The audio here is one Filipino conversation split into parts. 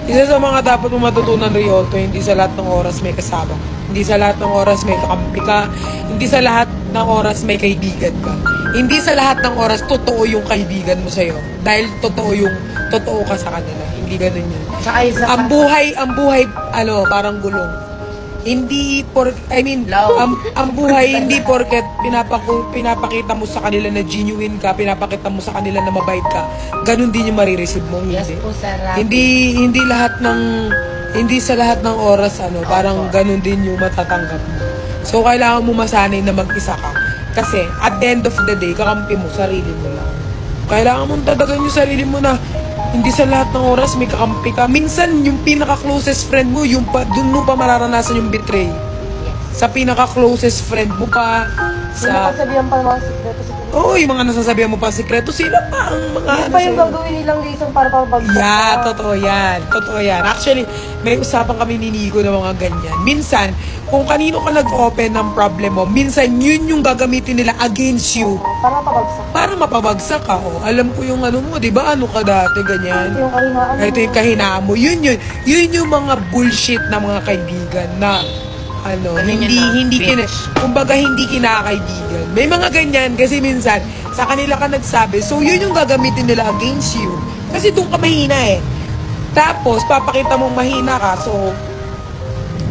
Isa sa mga dapat mo matutunan, Riolto, hindi sa lahat ng oras may kasama. Hindi sa lahat ng oras may kakampi ka. Hindi sa lahat ng oras may kaibigan ka. Hindi sa lahat ng oras totoo yung kaibigan mo sa'yo. Dahil totoo ka sa kanila. Hindi ganun yun. Tsaka isa Ang buhay, parang gulong. Hindi ang buhay hindi porket pinapakita mo sa kanila na genuine ka, pinapakita mo sa kanila na mabait ka, ganun din yung marireceive mo. Yes po, sir. Hindi sa lahat ng oras parang ganun din yung matatanggap mo. So kailangan mo masanay na mag-isa ka. Kasi at the end of the day, kakampi mo sarili mo lang. Kailangan mong tatagan yung sarili mo na hindi sa lahat ng oras may kakampi ka. Minsan, yung pinaka-closest friend mo, dun mo pa mararanasan yung betray. Sa pinaka-closest friend mo pa, sa... Nasasabihan pa ng mga sikreto sa Oo, yung mga nasasabihan mo pa sikreto, sila pa ang mga... Yun pa yung gagawin nilang reason para pabagsak. Yeah, totoo yan. Totoo yan. Actually, may usapan kami ni Nico ng mga ganyan. Minsan, kung kanino ka nag-open ng problem mo, minsan yun yung gagamitin nila against you. Para mapabagsak. Para mapabagsak ka. Oh, alam ko yung mo, di ba? Ano ka dati, ganyan. Ito yung kahinaan mo. Ito yung kahinaan mo. Yun yung mga bullshit na mga kaibigan na kumbaga hindi kinakaibigan. May mga ganyan kasi minsan sa kanila ka nagsabi, so yun yung gagamitin nila against you. Kasi doon ka mahina eh. Tapos papakita mong mahina ka, so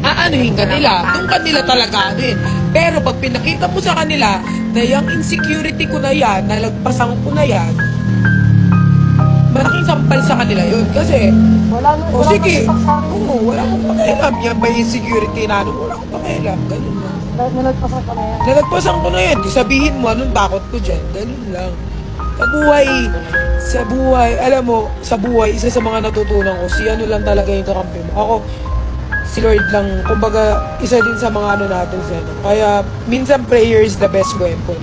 aanuhin ka nila. Doon ka nila talaga anuhin. Pero pag pinakita mo sa kanila na yung insecurity ko na yan, nalagpasan ko na yan, malaking sampal sa kanila yun. Kasi, wala sige, wala akong pakialam. Yan ba yung insecurity na wala akong pakialam. Ganun lang. Nalagpasan ko na yan. Nalagpasan ko na yan. Di sabihin mo, anong takot ko dyan. Ganun lang. Alam mo, sa buhay, isa sa mga natutunan ko, si lang talaga yung kakampi mo. Ako, si Lord lang, kumbaga, isa din sa mga natin siya. Kaya, minsan prayer is the best weapon.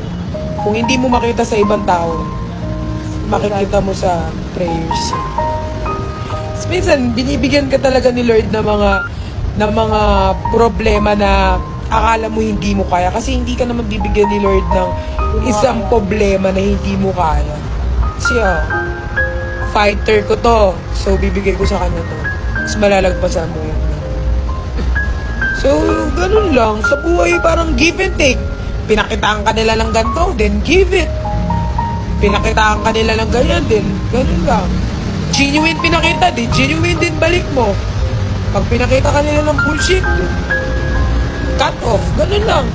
Kung hindi mo makita sa ibang tao, makikita mo sa prayers. So, minsan, binibigyan ka talaga ni Lord ng mga problema na akala mo hindi mo kaya. Kasi hindi ka naman bibigyan ni Lord ng isang problema na hindi mo kaya. Kasi fighter ko to. So, bibigay ko sa kanya to. Tapos malalagpasan mo yun. So, ganun lang. Sa buhay, parang give and take. Pinakitaan ka nila ng ganito, then give it. Pinakitaan ka nila ng ganyan din. Ganun lang. Genuine pinakita din. Genuine din balik mo. Pag pinakita ka nila ng bullshit, cut off. Ganun lang.